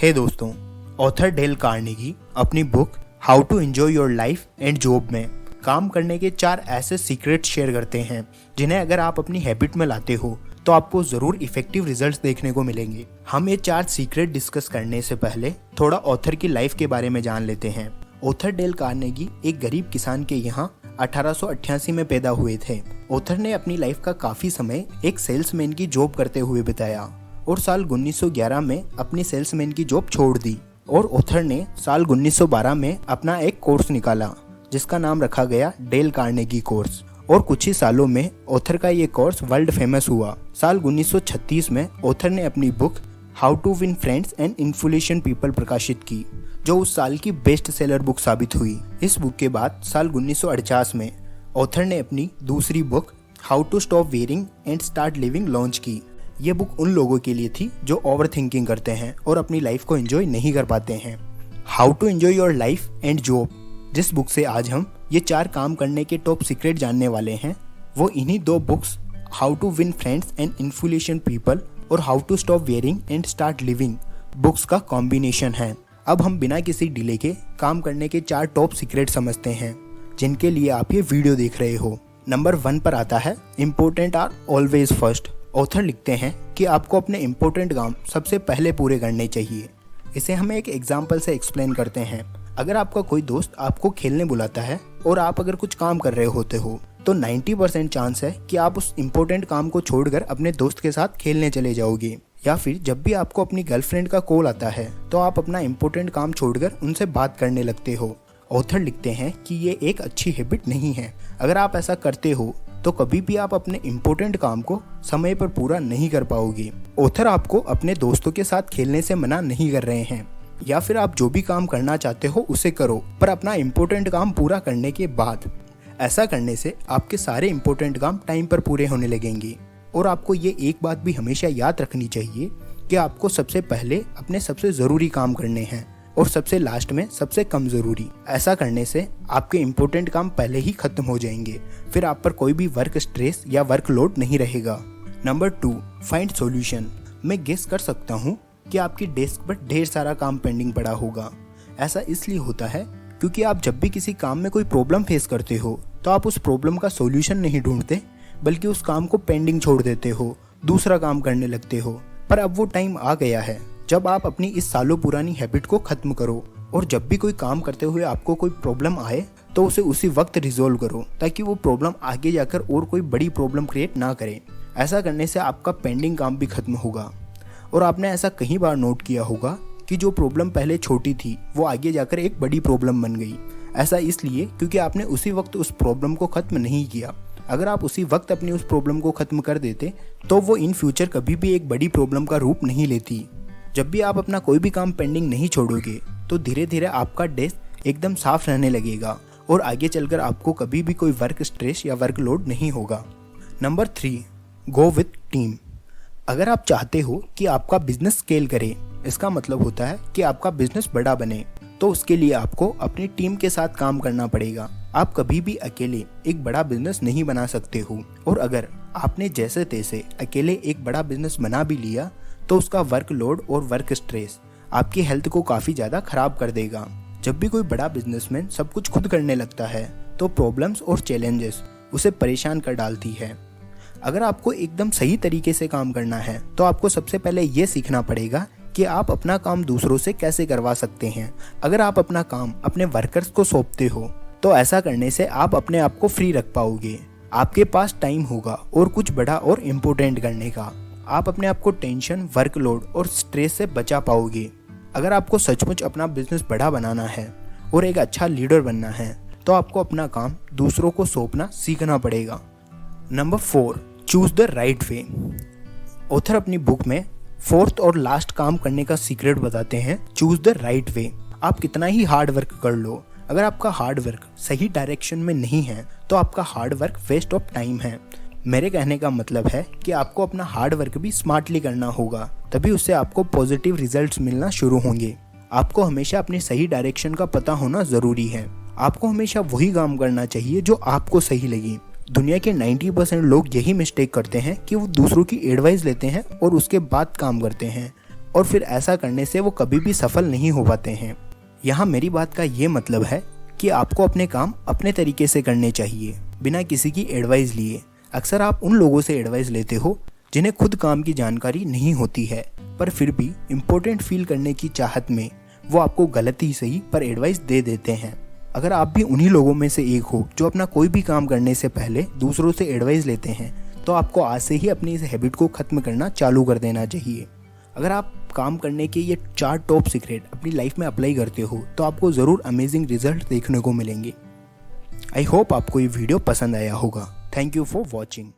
हे दोस्तों, author Dale Carnegie अपनी book how to enjoy your life and job में काम करने के 4 ऐसे सीक्रेट शेयर करते हैं जिन्हें अगर आप अपनी हैबिट में लाते हो तो आपको जरूर इफेक्टिव रिजल्ट्स देखने को मिलेंगे। हम ये 4 सीक्रेट डिस्कस करने से पहले थोड़ा ऑथर की लाइफ के बारे में जान लेते हैं। ऑथर डेल कार्नेगी एक गरीब किसान के यहाँ 1888 में पैदा हुए थे। ऑथर ने अपनी लाइफ का काफी समय एक सेल्समैन की जॉब करते हुए बिताया और साल 1911 में अपनी सेल्समैन की जॉब छोड़ दी और ऑथर ने साल 1912 में अपना एक कोर्स निकाला जिसका नाम रखा गया डेल कार्नेगी कोर्स और कुछ ही सालों में ऑथर का ये कोर्स वर्ल्ड फेमस हुआ। साल 1936 में ऑथर ने अपनी book how to win friends and influence people प्रकाशित की जो उस साल की बेस्ट सेलर बुक साबित हुई। इस बुक के बाद साल 1949 में ऑथर ने अपनी दूसरी book how to stop worrying and start living launch की। ये बुक उन लोगों के लिए थी जो ओवर थिंकिंग करते हैं और अपनी लाइफ को एंजॉय नहीं कर पाते हैं। How to enjoy your life and job, जिस बुक से आज हम ये 4 काम करने के टॉप सीक्रेट जानने वाले हैं, वो इन्हीं 2 books how to win friends and influence people और how to stop worrying and start living books का कॉम्बिनेशन है। अब हम बिना किसी डिले के काम करने के 4 टॉप सीक्रेट समझते हैं जिनके लिए आप ये वीडियो देख रहे हो। नंबर 1 पर आता है important are always first. Author लिखते हैं कि आपको अपने इम्पोर्टेंट काम सबसे पहले पूरे करने चाहिए। इसे हम एक एग्जाम्पल से एक्सप्लेन करते हैं। अगर आपका कोई दोस्त आपको खेलने बुलाता है और आप अगर कुछ काम कर रहे होते हो तो 90% चांस है कि आप उस इम्पोर्टेंट काम को छोड़कर अपने दोस्त के साथ खेलने चले जाओगे। या फिर जब भी आपको अपनी गर्लफ्रेंड का कॉल आता है तो आप अपना इम्पोर्टेंट काम छोड़कर उनसे बात करने लगते हो। ऑथर लिखते हैं कि ये एक अच्छी हैबिट नहीं है। अगर आप ऐसा करते हो तो कभी भी आप अपने इम्पोर्टेंट काम को समय पर पूरा नहीं कर पाओगे। ऑथर आपको अपने दोस्तों के साथ खेलने से मना नहीं कर रहे हैं, या फिर आप जो भी काम करना चाहते हो उसे करो पर अपना इम्पोर्टेंट काम पूरा करने के बाद। ऐसा करने से आपके सारे इम्पोर्टेंट काम टाइम पर पूरे होने लगेंगे। और आपको ये एक बात भी हमेशा याद रखनी चाहिए कि आपको सबसे पहले अपने सबसे ज़रूरी काम करने हैं और सबसे लास्ट में सबसे कम ज़रूरी। ऐसा करने से आपके इम्पोर्टेंट काम पहले ही खत्म हो जाएंगे, फिर आप पर कोई भी वर्क स्ट्रेस या वर्क लोड नहीं रहेगा। Number 2, find solution. मैं गेस कर सकता हूँ कि आपकी डेस्क पर ढेर सारा काम पेंडिंग पड़ा होगा। ऐसा इसलिए होता है क्योंकि आप जब भी किसी काम में कोई प्रॉब्लम फेस करते हो तो आप उस प्रॉब्लम का सॉल्यूशन नहीं ढूंढते बल्कि उस काम को पेंडिंग छोड़ देते हो, दूसरा काम करने लगते हो। पर अब वो टाइम आ गया है जब आप अपनी इस सालों पुरानी हैबिट को खत्म करो और जब भी कोई काम करते हुए आपको कोई प्रॉब्लम आए तो उसे उसी वक्त रिजोल्व करो ताकि वो प्रॉब्लम आगे जाकर और कोई बड़ी प्रॉब्लम क्रिएट ना करे। ऐसा करने से आपका पेंडिंग काम भी खत्म होगा। और आपने ऐसा कई बार नोट किया होगा कि जो प्रॉब्लम पहले छोटी थी वो आगे जाकर एक बड़ी प्रॉब्लम बन गई। ऐसा इसलिए क्योंकि आपने उसी वक्त उस प्रॉब्लम को खत्म नहीं किया। अगर आप उसी वक्त अपनी उस प्रॉब्लम को खत्म कर देते तो वो इन फ्यूचर कभी भी एक बड़ी प्रॉब्लम का रूप नहीं लेती। जब भी आप अपना कोई भी काम पेंडिंग नहीं छोड़ोगे तो धीरे धीरे आपका डेस्क एकदम साफ रहने लगेगा और आगे चलकर आपको कभी भी कोई वर्क स्ट्रेस या वर्क लोड नहीं होगा। Number 3, go with team. अगर आप चाहते हो कि आपका बिजनेस स्केल करे, इसका मतलब होता है कि आपका बिजनेस बड़ा बने, तो उसके लिए आपको अपनी टीम के साथ काम करना पड़ेगा। आप कभी भी अकेले एक बड़ा बिजनेस नहीं बना सकते हो और अगर आपने जैसे तैसे अकेले एक बड़ा बिजनेस बना भी लिया तो उसका वर्क लोड और वर्क स्ट्रेस आपकी हेल्थ को काफ़ी ज़्यादा खराब कर देगा। जब भी कोई बड़ा बिजनेसमैन सब कुछ खुद करने लगता है तो प्रॉब्लम्स और चैलेंजेस उसे परेशान कर डालती है। अगर आपको एकदम सही तरीके से काम करना है तो आपको सबसे पहले ये सीखना पड़ेगा कि आप अपना काम दूसरों से कैसे करवा सकते हैं। अगर आप अपना काम अपने वर्कर्स को सौंपते हो तो ऐसा करने से आप अपने आप को फ्री रख पाओगे। आपके पास टाइम होगा और कुछ बड़ा और इम्पोर्टेंट करने का। आप अपने आप को टेंशन, वर्कलोड और स्ट्रेस से बचा पाओगे। अगर आपको सचमुच अपना बिजनेस बड़ा बनाना है और एक अच्छा लीडर बनना है तो आपको अपना काम दूसरों को सौंपना सीखना पड़ेगा। Number 4, choose the right way. Author अपनी बुक में 4th और लास्ट काम करने का सीक्रेट बताते हैं, चूज द राइट वे। आप कितना ही हार्ड वर्क कर लो, अगर आपका हार्ड वर्क सही डायरेक्शन में नहीं है तो आपका hard work waste of time है। मेरे कहने का मतलब है कि आपको अपना हार्ड वर्क भी स्मार्टली करना होगा, तभी उससे आपको पॉजिटिव रिजल्ट्स मिलना शुरू होंगे। आपको हमेशा अपने सही डायरेक्शन का पता होना ज़रूरी है। आपको हमेशा वही काम करना चाहिए जो आपको सही लगे। दुनिया के 90% लोग यही मिस्टेक करते हैं कि वो दूसरों की एडवाइस लेते हैं और उसके बाद काम करते हैं। और फिर ऐसा करने से वो कभी भी सफल नहीं हो पाते हैं। यहाँ मेरी बात का ये मतलब है कि आपको अपने काम अपने तरीके से करने चाहिए, बिना किसी की एडवाइस लिए। अक्सर आप उन लोगों से एडवाइस लेते हो जिन्हें खुद काम की जानकारी नहीं होती है, पर फिर भी इम्पोर्टेंट फील करने की चाहत में वो आपको गलत ही सही पर एडवाइस दे देते हैं। अगर आप भी उन्हीं लोगों में से एक हो जो अपना कोई भी काम करने से पहले दूसरों से एडवाइस लेते हैं, तो आपको आज से ही अपनी इस हैबिट को ख़त्म करना चालू कर देना चाहिए। अगर आप काम करने के ये 4 टॉप सीक्रेट अपनी लाइफ में अप्लाई करते हो तो आपको ज़रूर अमेजिंग रिजल्ट देखने को मिलेंगे। आई होप आपको ये वीडियो पसंद आया होगा। Thank you for watching.